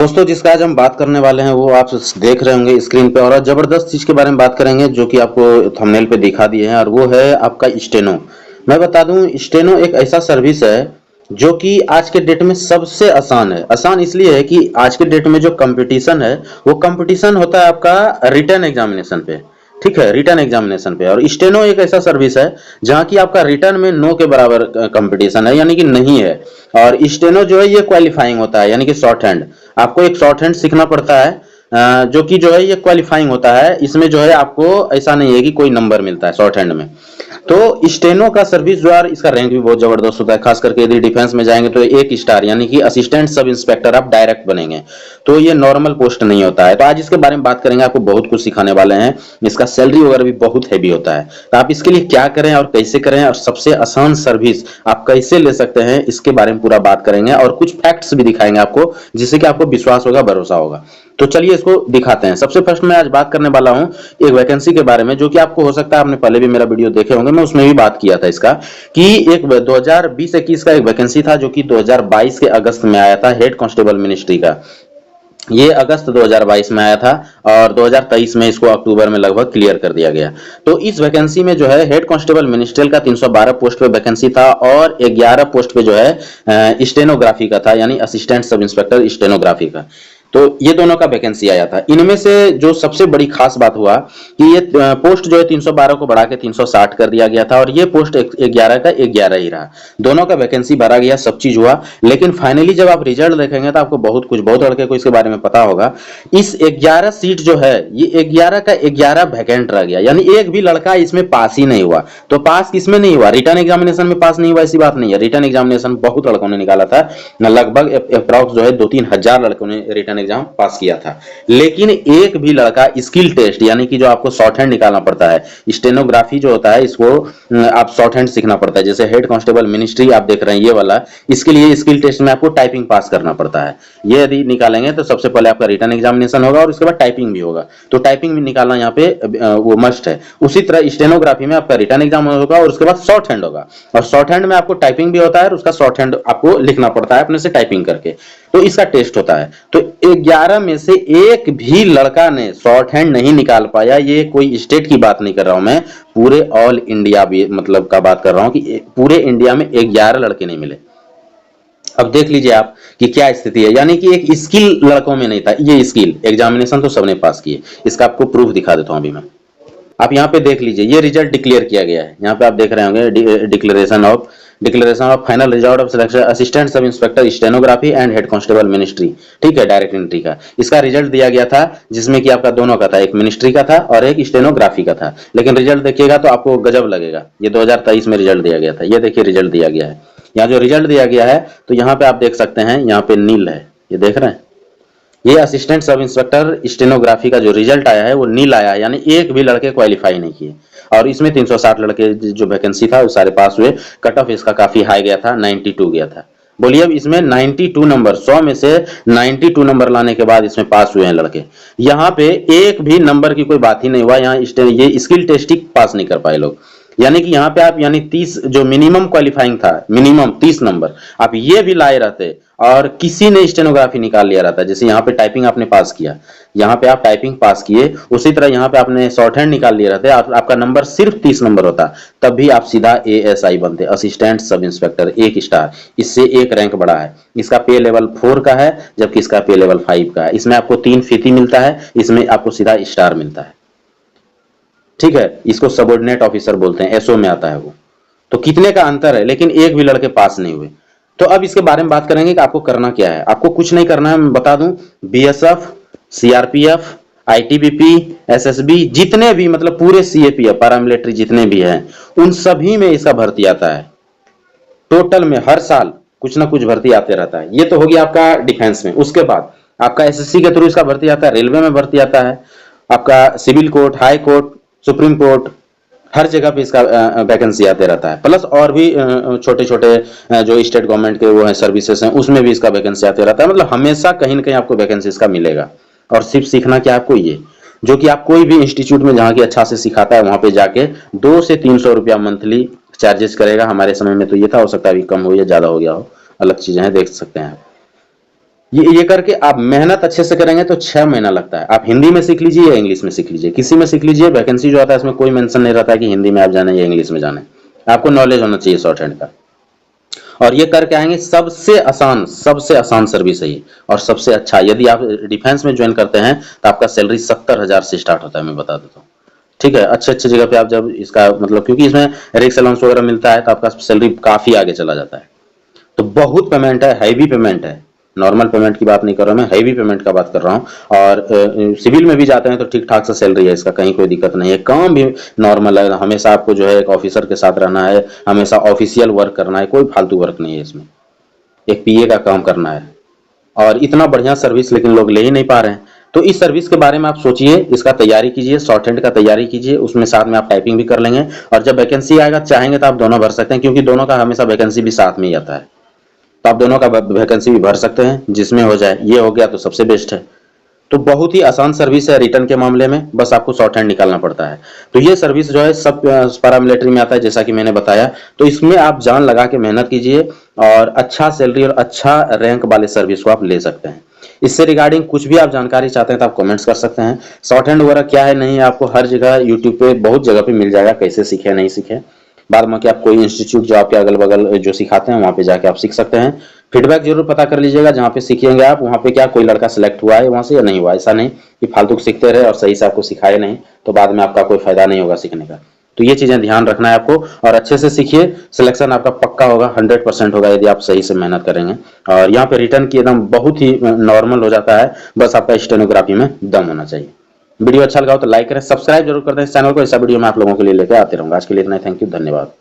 दोस्तों जिसका आज हम बात करने वाले हैं वो आप देख रहे होंगे स्क्रीन पे और जबरदस्त चीज के बारे में बात करेंगे जो कि आपको थंबनेल पे दिखा दिए हैं और वो है आपका स्टेनो। मैं बता दूं स्टेनो एक ऐसा सर्विस है जो कि आज के डेट में सबसे आसान है। आसान इसलिए है कि आज के डेट में जो कंपटीशन है वो कंपटीशन होता है आपका रिटर्न एग्जामिनेशन पे। ठीक है, रिटर्न एग्जामिनेशन पे। और स्टेनो एक ऐसा सर्विस है जहां की आपका रिटर्न में नो के बराबर कंपटीशन है, यानी कि नहीं है। और स्टेनो जो है ये क्वालिफाइंग होता है, यानी कि शॉर्ट हैंड। आपको एक शॉर्ट हैंड सीखना पड़ता है जो कि जो है ये क्वालिफाइंग होता है। इसमें जो है आपको ऐसा नहीं है कि कोई नंबर मिलता है शॉर्ट हैंड में। तो स्टेनो का सर्विस जो है इसका रैंक भी बहुत जबरदस्त होता है, खास करके यदि डिफेंस में जाएंगे तो 1 स्टार यानी कि असिस्टेंट सब इंस्पेक्टर आप डायरेक्ट बनेंगे। तो ये नॉर्मल पोस्ट नहीं होता है। तो आज इसके बारे में बात करेंगे, आपको बहुत कुछ सिखाने वाले हैं। इसका सैलरी वगैरह भी बहुत हैवी होता है। तो आप इसके लिए क्या करें और कैसे करें और सबसे आसान सर्विस आप कैसे ले सकते हैं इसके बारे में पूरा बात करेंगे और कुछ फैक्ट्स भी दिखाएंगे आपको, जिससे कि आपको विश्वास होगा, भरोसा होगा। तो चलिए इसको दिखाते हैं। सबसे फर्स्ट मैं आज बात करने वाला हूं एक वैकेंसी के बारे में, जो कि आपको हो सकता है आपने पहले भी मेरा वीडियो देखे होंगे, मैं उसमें भी बात किया था इसका कि एक 2020-21 का एक वैकेंसी था जो कि 2022 के अगस्त में आया था, हेड कांस्टेबल मिनिस्ट्री का। ये अगस्त 2022 में आया था और 2023 में इसको अक्टूबर में लगभग क्लियर कर दिया गया। तो इस वैकेंसी में जो है हेड कांस्टेबल मिनिस्ट्रियल का 312 पोस्ट पे वैकेंसी था और 11 पोस्ट पे जो है स्टेनोग्राफी का था, यानी असिस्टेंट सब इंस्पेक्टर स्टेनोग्राफी का। तो ये दोनों का वैकेंसी आया था। इनमें से जो सबसे बड़ी खास बात हुआ कि ये पोस्ट जो है 312 को बढ़ा के 360 कर दिया गया था और ये पोस्ट 11 का 11 ही रहा। दोनों का वैकेंसी भरा गया, सब चीज हुआ। लेकिन फाइनली जब आप रिजल्ट देखेंगे तो आपको बहुत लड़के को इसके बारे में पता होगा। इस 11 सीट जो है ये 11 का 11 वैकेंट रह गया, यानी एक भी लड़का इसमें पास ही नहीं हुआ। तो पास किसमें नहीं हुआ? रिटर्न एग्जामिनेशन में पास नहीं हुआ ऐसी बात नहीं है। रिटर्न एग्जामिनेशन बहुत लड़कों ने निकाला था, लगभग अप्रॉक्स जो है 2-3 हजार लड़कों ने रिटर्न एग्जाम पास किया था। लेकिन एक भी लड़का स्किल टेस्ट, यानी कि जो आपको शॉर्ट हैंड निकालना पड़ता है, स्टेनोग्राफी जो होता है इसको आप शॉर्ट हैंड सीखना पड़ता है। जैसे हेड कांस्टेबल मिनिस्ट्री आप देख रहे हैं ये वाला, इसके लिए स्किल टेस्ट में आपको टाइपिंग पास करना पड़ता है। ये यदि निकालेंगे तो सबसे पहले आपका रिटर्न एग्जामिनेशन होगा और उसके बाद टाइपिंग भी होगा। तो टाइपिंग भी निकालना यहाँ पे वो मस्ट है। उसी तरह स्टेनोग्राफी में आपका रिटर्न एग्जाम होगा और उसके बाद शॉर्ट हैंड होगा। और शॉर्ट हैंड में आपको टाइपिंग भी होता है और उसका शॉर्ट हैंड आपको लिखना पड़ता है अपने से टाइपिंग करके। तो इसका टेस्ट होता है। तो 11 में से एक भी लड़का ने शॉर्ट हैंड नहीं निकाल पाया। ये कोई स्टेट की बात नहीं कर रहा हूं मैं, पूरे ऑल इंडिया भी मतलब का बात कर रहा हूं कि पूरे इंडिया में 11 लड़के नहीं मिले। अब देख लीजिए आप कि क्या स्थिति है, यानी कि एक स्किल लड़कों में नहीं था। ये स्किल एग्जामिनेशन तो सबने पास किए। इसका आपको प्रूफ दिखा देता हूं अभी मैं। आप यहाँ पे देख लीजिए, ये रिजल्ट डिक्लेयर किया गया है। यहाँ पे आप देख रहे होंगे declaration of final result of selection assistant sub inspector stenography and head constable ministry. ठीक है, डायरेक्ट एंट्री का इसका रिजल्ट दिया गया था, जिसमें कि आपका दोनों का था, एक मिनिस्ट्री का था और एक स्टेनोग्राफी का था। लेकिन रिजल्ट देखिएगा तो आपको गजब लगेगा। ये 2023 में रिजल्ट दिया गया था। ये देखिए रिजल्ट दिया गया है। यहाँ जो रिजल्ट दिया गया है तो यहाँ पे आप देख सकते हैं, यहाँ पे नील है, ये देख रहे हैं। ये असिस्टेंट सब इंस्पेक्टर स्टेनोग्राफी का जो रिजल्ट आया है वो नील आया है, यानी एक भी लड़के क्वालिफाई नहीं किए। और इसमें 360 लड़के जो वैकेंसी था वो सारे पास हुए। कट ऑफ इसका काफी हाई गया था, 92 गया था। बोलिए अब इसमें 92 नंबर, 100 में से 92 नंबर लाने के बाद इसमें पास हुए हैं लड़के। यहाँ पे एक भी नंबर की कोई बात ही नहीं हुआ। यहाँ ये स्किल टेस्ट ही पास नहीं कर पाए लोग। यानी कि यहाँ पे आप यानी 30 जो मिनिमम क्वालिफाइंग था, मिनिमम 30 नंबर आप ये भी लाए रहते और किसी ने स्टेनोग्राफी निकाल लिया रहता। जैसे यहाँ पे टाइपिंग आपने पास किया, यहाँ पे आप टाइपिंग पास किए, उसी तरह यहाँ पे आपने शॉर्ट हैंड निकाल लिया रहते, आपका नंबर सिर्फ 30 नंबर होता, तब भी आप सीधा ASI बनते, असिस्टेंट सब इंस्पेक्टर, 1 स्टार। इससे एक रैंक बढ़ा है। इसका पे लेवल 4 का है, जबकि इसका पे लेवल 5 का है। इसमें आपको 3 फीती मिलता है, इसमें आपको सीधा स्टार मिलता है। ठीक है, इसको सबऑर्डिनेट ऑफिसर बोलते हैं, SO में आता है वो। तो कितने का अंतर है, लेकिन एक भी लड़के पास नहीं हुए। तो अब इसके बारे में बात करेंगे कि आपको करना क्या है। आपको कुछ नहीं करना है, मैं बता दूं। BSF, CRPF, ITBP, SSB, जितने भी मतलब पूरे CAPF पैरामिलिट्री जितने भी हैं, उन सभी में इसका भर्ती आता है। टोटल में हर साल कुछ ना कुछ भर्ती आते रहता है। ये तो हो गया आपका डिफेंस में। उसके बाद आपका SSC के थ्रू इसका भर्ती आता है, रेलवे में भर्ती आता है, आपका civil court, high court, supreme court, हर जगह पे इसका वैकेंसी आते रहता है। प्लस और भी छोटे छोटे जो स्टेट गवर्नमेंट के वो है सर्विसेज हैं, उसमें भी इसका वैकेंसी आते रहता है। मतलब हमेशा कहीं ना कहीं आपको वैकेंसी इसका मिलेगा। और सिर्फ सीखना क्या आपको, ये जो कि आप कोई भी इंस्टीट्यूट में जहाँ की अच्छा से सिखाता है वहां पे जाके 200 से 300 रुपया मंथली चार्जेस करेगा। हमारे समय में तो ये था, हो सकता है अभी कम हो या ज्यादा हो गया हो, अलग चीजें हैं, देख सकते हैं। ये करके आप मेहनत अच्छे से करेंगे तो 6 महीना लगता है। आप हिंदी में सीख लीजिए या इंग्लिश में सीख लीजिए, किसी में सीख लीजिए। वैकेंसी जो आता है इसमें कोई मेंशन नहीं रहता है कि हिंदी में आप जाना है या इंग्लिश में जाना है। आपको नॉलेज होना चाहिए शॉर्ट हैंड का, और ये करके आएंगे। सबसे आसान सर्विस है ये, और सबसे अच्छा। यदि आप डिफेंस में ज्वाइन करते हैं तो आपका सैलरी 70,000 से स्टार्ट होता है, मैं बता देता हूँ। ठीक है, अच्छे अच्छे जगह पे आप जब इसका मतलब, क्योंकि इसमें रिक्स अलाउंस वगैरह मिलता है तो आपका सैलरी काफी आगे चला जाता है। तो बहुत पेमेंट है, हैवी पेमेंट है। नॉर्मल पेमेंट की बात नहीं कर रहा मैं, हैवी पेमेंट का बात कर रहा हूँ। और सिविल में भी जाते हैं तो ठीक ठाक से सैलरी है इसका, कहीं कोई दिक्कत नहीं है। काम भी नॉर्मल है, हमेशा आपको जो है एक ऑफिसर के साथ रहना है, हमेशा ऑफिशियल वर्क करना है, कोई फालतू वर्क नहीं है इसमें। एक पीए का काम करना है, और इतना बढ़िया सर्विस लेकिन लोग ले ही नहीं पा रहे हैं। तो इस सर्विस के बारे में आप सोचिए, इसका तैयारी कीजिए, शॉर्ट हैंड का तैयारी कीजिए, उसमें साथ में आप टाइपिंग भी कर लेंगे। और जब वैकेंसी आएगा, चाहेंगे तो आप दोनों भर सकते हैं, क्योंकि दोनों का हमेशा वैकेंसी भी साथ में ही आता है। तो आप दोनों का वैकेंसी भी भर सकते हैं, जिसमें हो जाए। ये हो गया तो सबसे बेस्ट है। तो बहुत ही आसान सर्विस है रिटर्न के मामले में, बस आपको शॉर्ट हैंड निकालना पड़ता है। तो ये सर्विस जो है सब पैरामिलिट्री में आता है, जैसा कि मैंने बताया। तो इसमें आप जान लगा के मेहनत कीजिए, और अच्छा सैलरी और अच्छा रैंक वाले सर्विस को आप ले सकते हैं। इससे रिगार्डिंग कुछ भी आप जानकारी चाहते हैं तो आप कमेंट्स कर सकते हैं। शॉर्ट हैंड वगैरह क्या है नहीं है, आपको हर जगह यूट्यूब पे बहुत जगह पे मिल जाएगा, कैसे सीखे नहीं सीखे। बाद में कि आप कोई इंस्टीट्यूट जो आपके अगल बगल जो सिखाते हैं वहां पे जाके आप सीख सकते हैं। फीडबैक जरूर पता कर लीजिएगा, जहाँ पे सीखेंगे आप वहां पे क्या कोई लड़का सिलेक्ट हुआ है वहां से या नहीं हुआ। ऐसा नहीं कि फालतू सीखते रहे और सही से आपको सिखाए नहीं, तो बाद में आपका कोई फायदा नहीं होगा सीखने का। तो ये चीजें ध्यान रखना है आपको, और अच्छे से सीखिए। सिलेक्शन आपका पक्का होगा, 100% होगा, यदि आप सही से मेहनत करेंगे। और यहाँ पे रिटर्न की एकदम बहुत ही नॉर्मल हो जाता है, बस आपका स्टेनोग्राफी में दम होना चाहिए। वीडियो अच्छा लगा हो तो लाइक करें, सब्सक्राइब जरूर कर दें इस चैनल को। ऐसा वीडियो मैं आप लोगों के लिए लेकर आते रहूंगा। आज के लिए इतना ही, थैंक यू, धन्यवाद।